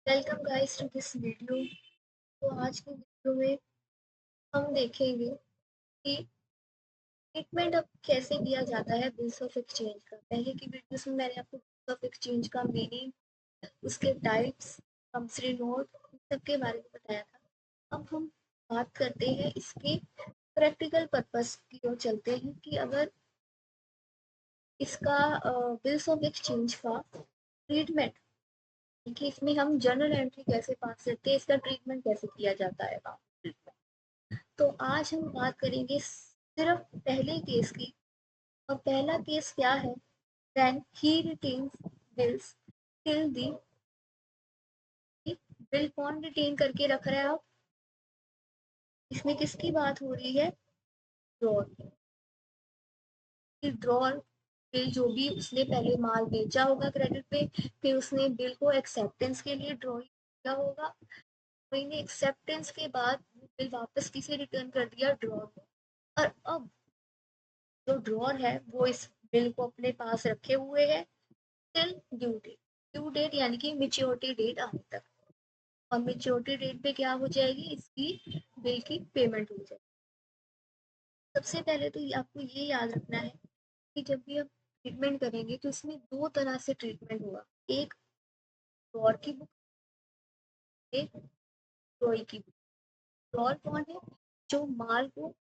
Welcome guys to this video. तो आज की वीडियो में हम देखेंगे कि ट्रीटमेंट अब कैसे दिया जाता है बिल्स ऑफ एक्सचेंज का। पहले की वीडियोस में मैंने आपको बिल्स ऑफ एक्सचेंज का मीनिंग, उसके टाइप्स, प्रॉमिसरी नोट, इन सब के बारे में बताया था। अब हम बात करते हैं इसके प्रैक्टिकल पर्पस की ओर चलते हैं कि अगर इसका बिल्स ऑफ एक्सचेंज का ट्रीटमेंट, कि इसमें हम जर्नल एंट्री कैसे पास करते हैं, इसका ट्रीटमेंट कैसे किया जाता है। तो आज हम बात करेंगे सिर्फ पहले केस की। और पहला केस क्या है? When he retains bills till the. Bill कौन रिटेन करके रख रहा है? अब इसमें किसकी बात हो रही है? ड्रॉर की। ड्रॉर बिल जो भी उसने पहले माल बेचा होगा क्रेडिट पे, फिर उसने बिल को एक्सेप्टेंस के लिए ड्रॉ किया होगा। वही ने एक्सेप्टेंस के बाद बिल वापस किसे रिटर्न कर दिया? ड्रॉर को। और अब जो ड्रॉर है वो इस बिल को अपने पास रखे हुए है till due date. Due date यानी कि मेच्योरिटी डेट आने तक। और मेच्योरिटी डेट पे क्या हो जाएगी? इसकी बिल की पेमेंट हो जाएगी। सबसे पहले तो आपको ये याद रखना है कि जब भी आप ट्रीटमेंट करेंगे तो इसमें दो तरह से ट्रीटमेंट होगा। एक ड्रॉर की बुक, एक ड्रॉई की बुक। ड्रॉर कौन है? जो माल को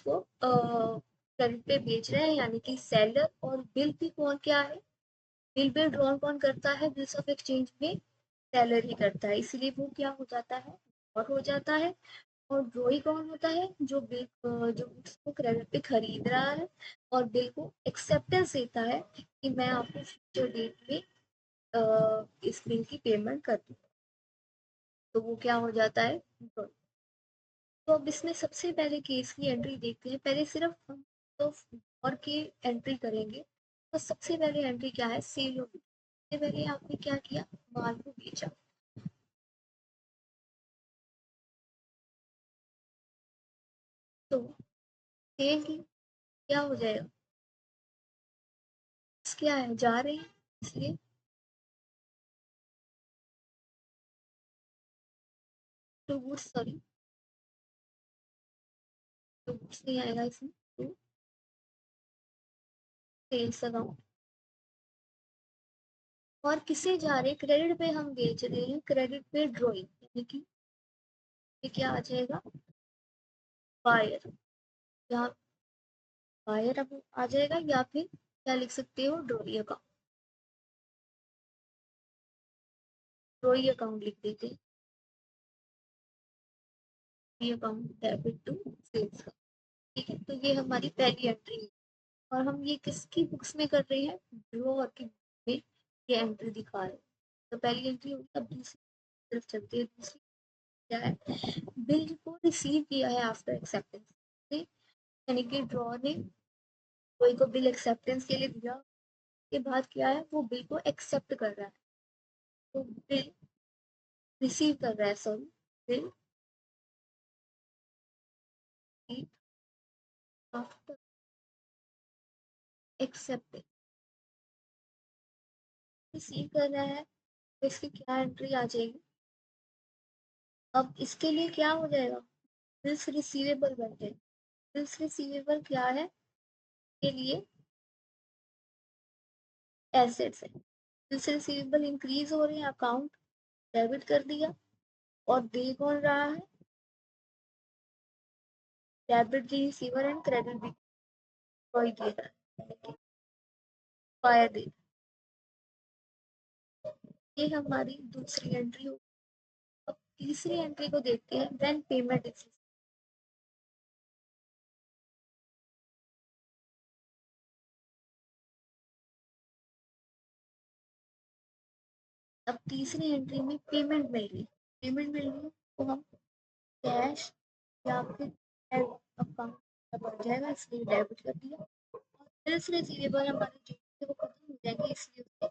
क्रेडिट पे बेच रहे हैं, यानी कि सेलर। और बिल भी कौन क्या है? बिल ड्रॉन कौन करता है बिल्स ऑफ एक्सचेंज में? सेलर ही करता है, इसलिए वो क्या हो जाता है? और हो जाता है। और ड्रॉई कौन होता है? जो बिल जो गुड्स को क्रेडिट पे खरीद रहा है और बिल को एक्सेप्टेंस देता है कि मैं आपको फ्यूचर डेट में इस बिल की पेमेंट कर दूँ। तो वो क्या हो जाता है? ड्रॉई। तो अब इसमें सबसे पहले केस की एंट्री देखते हैं। पहले सिर्फ हम तो और की एंट्री करेंगे। तो सबसे पहले एंट्री क्या है? Sale of. सबसे पहले आपने क्या किया? माल को बेचा। तो सेल की क्या हो जाएगा? क्या है? जा रहे हैं, इसलिए to goods, sorry, to goods नहीं आएगा इसमें। To sales account. और किसे जा रहे हैं? क्रेडिट पे हम बेच रहे हैं, क्रेडिट पे ड्रॉइंग, यानी कि ये क्या आ जाएगा? बायर। या बायर अब आ जाएगा, या फिर क्या लिख सकते हो? ड्रॉई अकाउंट। ड्रॉई अकाउंट लिख देते हैं। ये अकाउंट डेबिट टू सेल्स का। ठीक है, तो ये हमारी पहली एंट्री है। और हम ये किसकी बुक्स में कर रहे हैं? ड्रॉअर की बुक में ये एंट्री दिखा रहे हैं। तो पहली एंट्री होगी। अब दूसरी तरफ चलते हैं। दूसरी क्या है? बिल को रिसीव किया है आफ्टर एक्सेप्टेंस, यानी कि ड्रॉ ने कोई को बिल एक्सेप्टेंस के लिए दिया के बाद क्या है? वो बिल को एक्सेप्ट कर रहा है। तो बिल रिसीव कर रहा है, sorry, bill after acceptance receive कर रहा है। तो इसकी क्या एंट्री आ जाएगी? अब इसके लिए क्या हो जाएगा? बिल्स रिसीवेबल बन जाए। बिल्स रिसीवेबल क्या है? के लिए एसेट्स है। बिल्स रिसीवेबल इंक्रीज हो रहे हैं, अकाउंट डेबिट कर दिया। और दे कौन रहा है? Debit the receiver and credit भी कोई दे रहा है, बायर दे। ये हमारी दूसरी एंट्री हो। अब तीसरी एंट्री को देखते हैं। When payment is. अब तीसरी एंट्री में पेमेंट मिल रही है। पेमेंट मिल रही है तो हम कैश या फिर अकाउंट बढ़ जाएगा, इसलिए डेबिट कर दिया। और बिल्स रिसीवेबल हमारे जो थे वो खत्म हो जाएंगे, इसलिए उसको।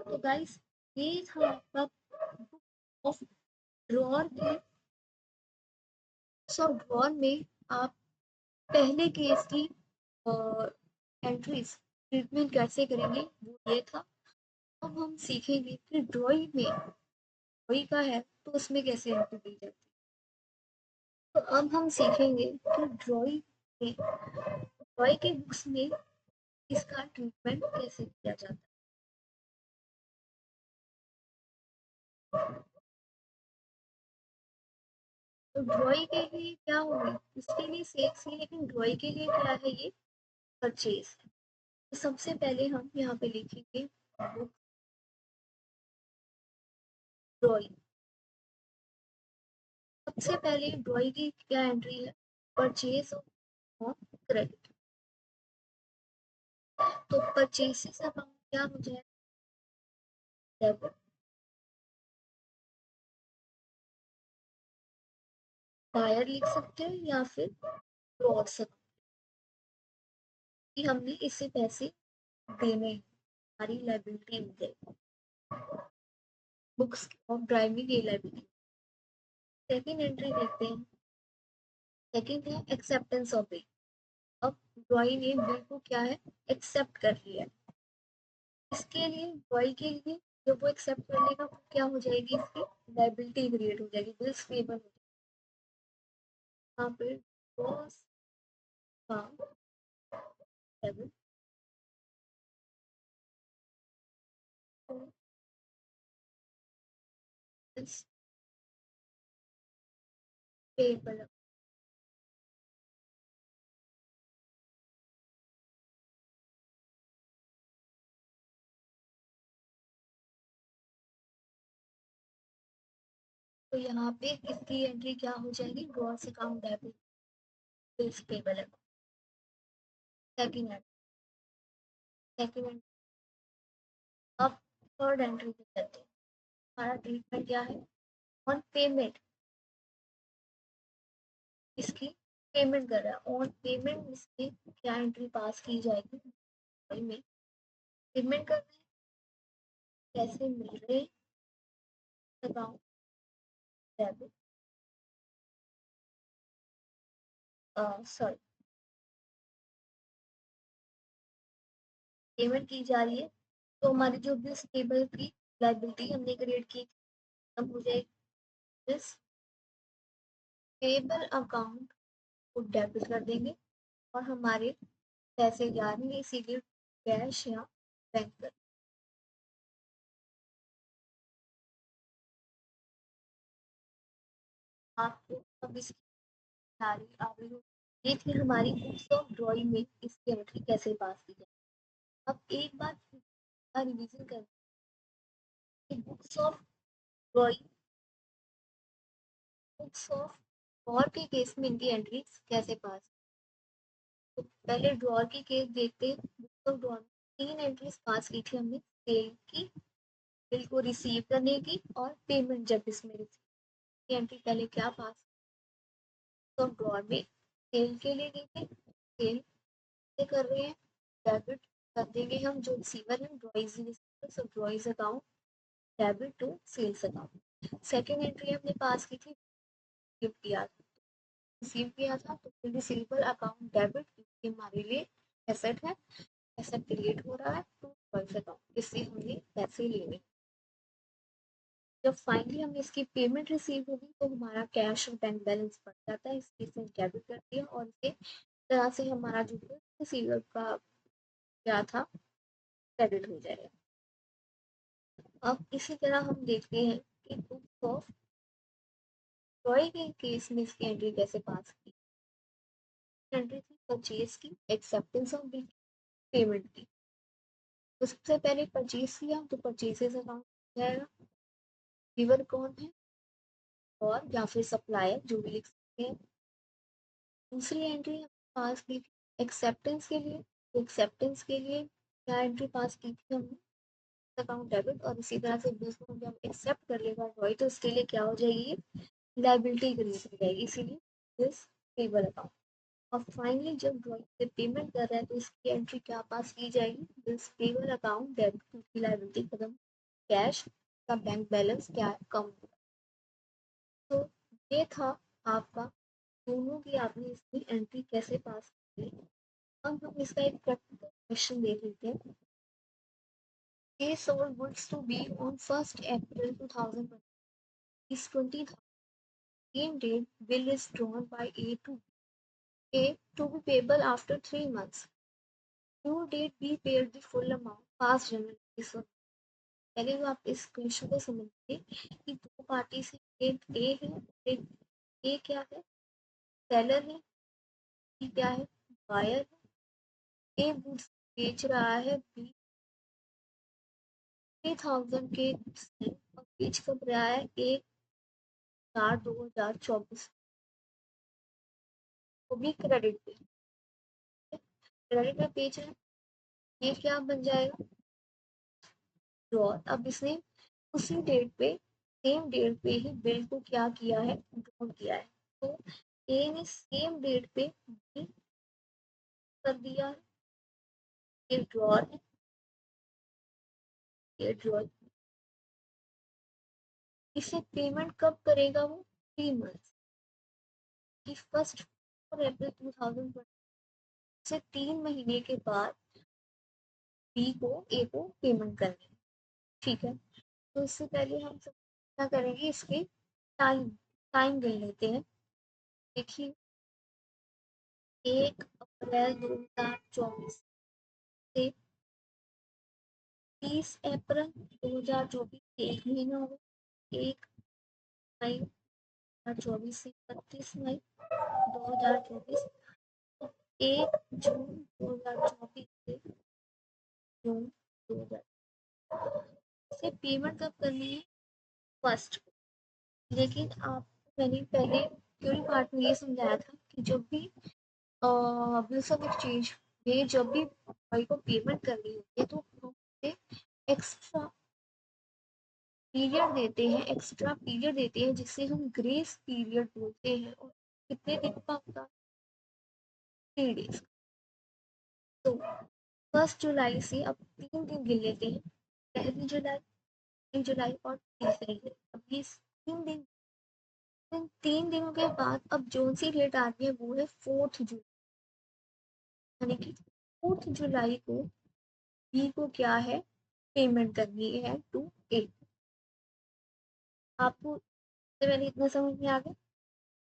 तो गाइस, ये था आपका बुक ऑफ ड्रॉर के। सो ड्रॉर में आप पहले केस की एंट्रीज ट्रीटमेंट कैसे करेंगे वो ये था। अब हम सीखेंगे कि ड्राइंग में ड्राइंग का है तो उसमें कैसे एंट्री दी जाती है। तो अब हम सीखेंगे कि ड्राइंग के बुक्स में इसका ट्रीटमेंट कैसे किया जाता है। तो ड्राइंग के लिए क्या होगा, इसके लिए सेल्स है, लेकिन ड्राइंग के लिए क्या है, ये परचेज है। तो सबसे पहले हम यहाँ पे लिखेंगे बुक ड्राइंग। सबसे पहले ड्राइंग की क्या एंट्री है, परचेज ऑफ क्रेडिट। तो परचेसेस अकाउंट क्या हो जाए, डेबिट। बायर लिख सकते हैं या फिर लॉस कि हमने इससे पैसे देने हैं, हमारी लाइबिलिटी हो जाएगी, बुक्स ऑफ ड्राइविंग ये लाइबिलिटी। सेकेंड एंट्री देखते हैं, सेकेंड है एक्सेप्टेंस ऑफ बिल। अब ड्रॉई ने बिल को क्या है, एक्सेप्ट कर लिया। इसके लिए ड्रॉई के लिए जब वो एक्सेप्ट कर लेगा तो क्या हो जाएगी, इसकी लाइबिलिटी क्रिएट हो जाएगी, बिल्स पेबल हो जाएगी। यहाँ पे लॉस का डेबिट पेबल। तो यहाँ पे इसकी एंट्री क्या हो जाएगी, gross account debit bills payable. Second second अब थर्ड एंट्री पे चलते हैं। हमारा ट्रीटमेंट क्या है, ऑन पेमेंट, इसकी पेमेंट कर रहा है, ऑन पेमेंट इसकी क्या एंट्री पास की जाएगी में, पेमेंट कर रहे हैं, पैसे मिल रहे, अकाउंट डेबिट, सॉरी पेमेंट की जा रही है। तो हमारी जो भी टेबल की लाइबिलिटी हमने क्रिएट की खत्म हो जाएगी, दिस पेबल अकाउंट को डेबिट कर देंगे और हमारे पैसे जा रहे हैं इसीलिए कैश या बैंक कर। आपको अब इसकी सारी आगे ये थी हमारी बुक्स ऑफ ड्राइंग में इसकी एंट्री कैसे पास की जाए। अब एक बात रिवीजन कर, books of drawing, books of drawer के केस में इनकी एंट्री कैसे पास। तो पहले ड्रॉर की केस देखते हैं। बुक्स ऑफ ड्रॉर में तीन एंट्रीज पास की थी हमने, सेल की, बिल को रिसीव करने की और पेमेंट जब इसमें रिसीव की एंट्री पहले क्या पास। तो ड्रॉर में सेल के लिए गई थी, सेल से कर रहे हैं, डेबिट कर देंगे हम जो रिसीवर है drawee's receiver, so drawee's account debit to sales account. Second entry हमने पास की थी, गिफ्ट किया रिसीव किया था, तो रिसीवेबल अकाउंट डेबिट क्योंकि हमारे लिए एसेट है, एसेट क्रिएट हो रहा है तो फर्स्ट अकाउंट, इससे हमने पैसे लेने। जब फाइनली हमें इसकी पेमेंट रिसीव होगी तो हमारा कैश और बैंक बैलेंस बढ़ जाता है, इसकी से डेबिट कर दिया और इसे तरह से हमारा जो रिसीवर का क्या था क्रेडिट हो जाएगा। अब इसी तरह हम देखते हैं कि बुक्स ऑफ रॉय के केस में इसकी एंट्री कैसे पास की। एंट्री थी परचेज की, एक्सेप्टेंस ऑफ बिल, पेमेंट की। तो सबसे पहले परचेज किया तो परचेजेस अकाउंट जाएगा, गिवर कौन है और या फिर सप्लायर जो भी लिख सकते हैं। दूसरी एंट्री पास की थी एक्सेप्टेंस के लिए, तो एक्सेप्टेंस के लिए क्या एंट्री पास की थी हमने, अकाउंट डेबिट, और इसी तरह से बिल्स को जब एक्सेप्ट कर लेगा रॉय तो उसके लिए क्या हो जाएगी, लाइबिलिटी क्रिएट हो जाएगी, इसीलिए दिस पेबल अकाउंट। और फाइनली जब ड्रॉइंग पे पेमेंट कर रहा है तो इसकी एंट्री क्या पास की जाएगी, दिस पेबल अकाउंट डेबिट क्योंकि लायबिलिटी खत्म, कैश का बैंक बैलेंस क्या है, कम। तो ये था आपका दोनों की आपने इसकी एंट्री कैसे पास की। अब हम इसका एक प्रैक्टिकल क्वेश्चन देख लेते हैं A sold goods to B on 1st April 2020 is 20,000. Same date bill is drawn by A to be payable after 3 months. Due date B paid the full amount past January. So पहले तो आप इस question को समझिए कि दो party से, एक ए है, एक ए क्या है, सेलर है, बी क्या है, बायर है। ए गुड्स बेच रहा है बी 3,000 के से और बेच कब रहा है 1/4/2024, वो भी क्रेडिट पे, क्रेडिट पे बेच रहा है। ये क्या बन जाएगा, ड्रॉ। अब इसने उसी डेट पे, सेम डेट पे ही बिल को क्या किया है, ड्रॉ किया है। तो ए ने सेम डेट पे बिल कर दिया है, ये ड्रॉ है, ये ड्रॉ। इसे पेमेंट कब करेगा वो, 3 मंथ की 1 अप्रैल 2020 से 3 महीने के बाद बी को ए को पेमेंट करनी है। ठीक है, तो इससे पहले हम सब क्या करेंगे, इसके टाइम टाइम गिन लेते हैं। देखिए 1 अप्रैल 2024 से 30 अप्रैल 2024, 1 महीना हो गया। 1 मई 2024 से 31 मई 2024, 1 जून 2024 से जून 2000। इसे पेमेंट कब करनी है, फर्स्ट। लेकिन आप, मैंने पहले थ्योरी पार्ट में ये समझाया था कि जब भी बिल्स ऑफ एक्सचेंज में जब भी भाई को पेमेंट करनी होती है तो हम एक्स्ट्रा पीरियड देते हैं, एक्स्ट्रा पीरियड देते हैं जिसे हम ग्रेस पीरियड बोलते हैं। और कितने दिन का होता है, 3 डेज। तो 1 जुलाई से अब 3 दिन गिन लेते हैं, 1 जुलाई, 2 जुलाई और 3 जुलाई। अब ये 3 दिन, इन 3 दिनों के बाद अब जो सी डेट आ रही है वो है 4 जुलाई, यानी कि 4 जुलाई को बी को क्या है, पेमेंट करनी है टू ए। आपको सबसे पहले इतना समझ में आ गया।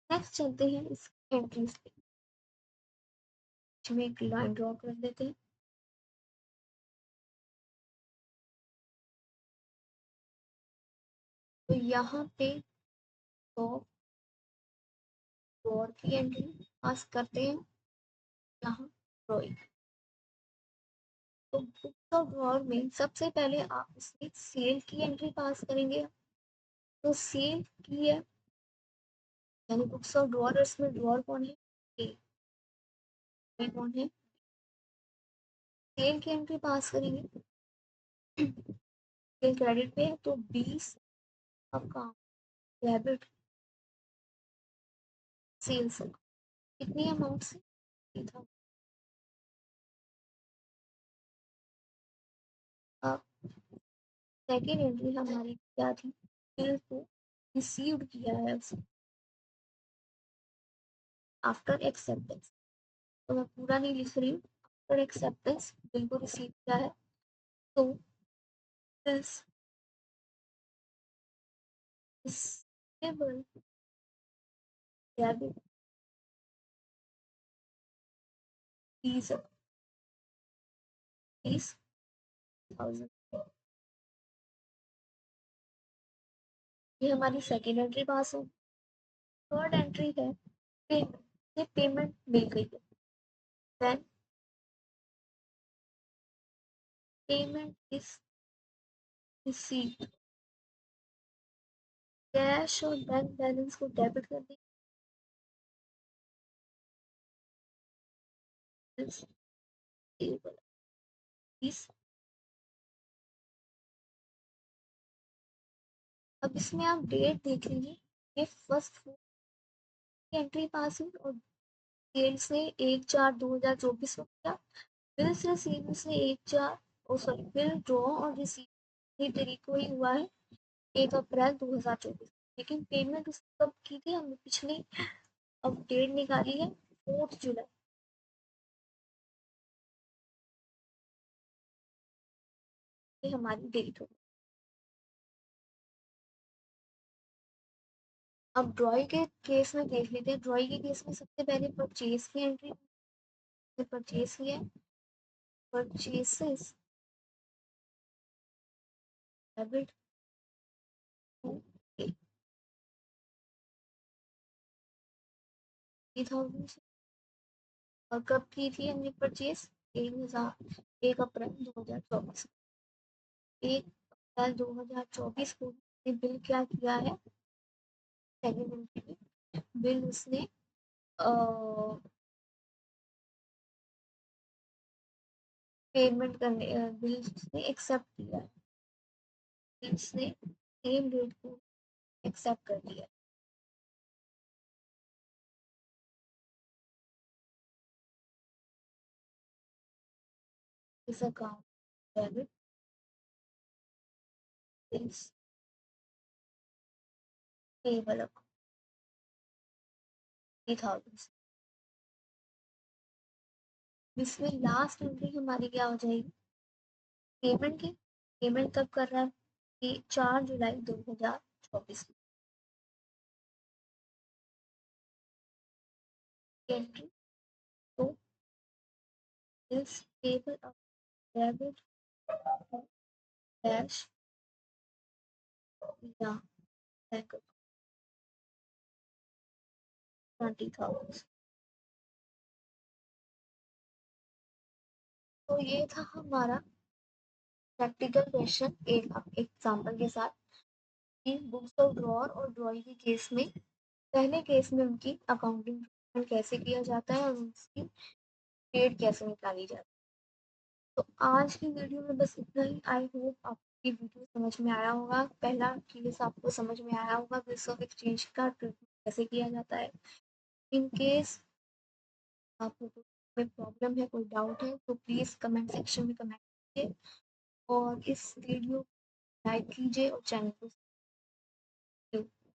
नेक्स्ट चलते हैं इस एंट्रीज पे, इसमें एक लाइन ड्रॉ कर देते हैं। तो यहाँ पे तो ड्रॉर की एंट्री पास करते हैं, यहाँ ड्रॉइंग। तो बुक्स ऑफ ड्रॉर में सबसे पहले आप इसमें सेल की एंट्री पास करेंगे। तो सेल की है, यानी बुक्स ऑफ ड्रॉर, इसमें ड्रॉर कौन है, ए, में कौन है, सेल की एंट्री पास करेंगे। सेल क्रेडिट पे है तो 20 आपका डेबिट सेल्स, कितनी अमाउंट से, था। अब सेकेंड एंट्री हमारी क्या थी, बिल को रिसीव्ड किया है आफ्टर एक्सेप्टेंस। तो मैं पूरा नहीं लिख रही हूँ, आफ्टर एक्सेप्टेंस बिल को रिसीव किया है। तो दिस रिसीवेबल डेबिट फीस 30,000। ये हमारी सेकेंड एंट्री पास हो। थर्ड एंट्री है पेमेंट, ये पेमेंट मिल गई है। Then payment is received, cash और बैंक बैलेंस को डेबिट कर देंगे। अब इसमें आप डेट देख लीजिए, ये फर्स्ट एंट्री पास हुई और डेट से 1/4/2024 को किया। बिल से रिसीव से 1/4, ओ सॉरी, बिल ड्रॉ और रिसीव ये तारीख को ही हुआ है 1 अप्रैल 2024। लेकिन पेमेंट उसने कब की थी, हमने पिछली अब डेट निकाली है 4 जुलाई। ये हमारी डेट हो गई। अब ड्रॉई के केस में देख लेते हैं। ड्रॉई के केस में सबसे पहले परचेज की एंट्री, परचेज की है, परचेसेस डेबिट टू 30,000। और कब की थी हमने परचेज? 1 अप्रैल 2024। 1 अप्रैल 2024 को उसने बिल क्या किया है? सेकेंड एंट्री में बिल उसने पेमेंट करने, बिल उसने एक्सेप्ट किया है, बिल उसने सेम डेट को एक्सेप्ट कर लिया। इस अकाउंट डेबिट इस पेबल अकाउंट 30,000। इसमें लास्ट एंट्री हमारी क्या हो जाएगी? पेमेंट की। पेमेंट कब कर रहा है? कि 4 जुलाई 2024 की एंट्री। तो इस टेबल ऑफ डेबिट डैश या बैंक 20,000। तो ये था हमारा प्रैक्टिकल क्वेश्चन एक एग्जाम्पल के साथ कि बुक्स ऑफ ड्रॉर और ड्रॉइंग के केस में, पहले केस में उनकी अकाउंटिंग कैसे किया जाता है और उसकी डेट कैसे निकाली जाती है। तो आज की वीडियो में बस इतना ही। आई होप आपकी वीडियो समझ में आया होगा। पहला केस आपको समझ में आया होगा, बिल्स ऑफ एक्सचेंज का ट्रीटमेंट कैसे किया जाता है। इन केस आपको कोई प्रॉब्लम है, कोई डाउट है, तो प्लीज़ कमेंट सेक्शन में कमेंट कीजिए और इस वीडियो को लाइक कीजिए और चैनल को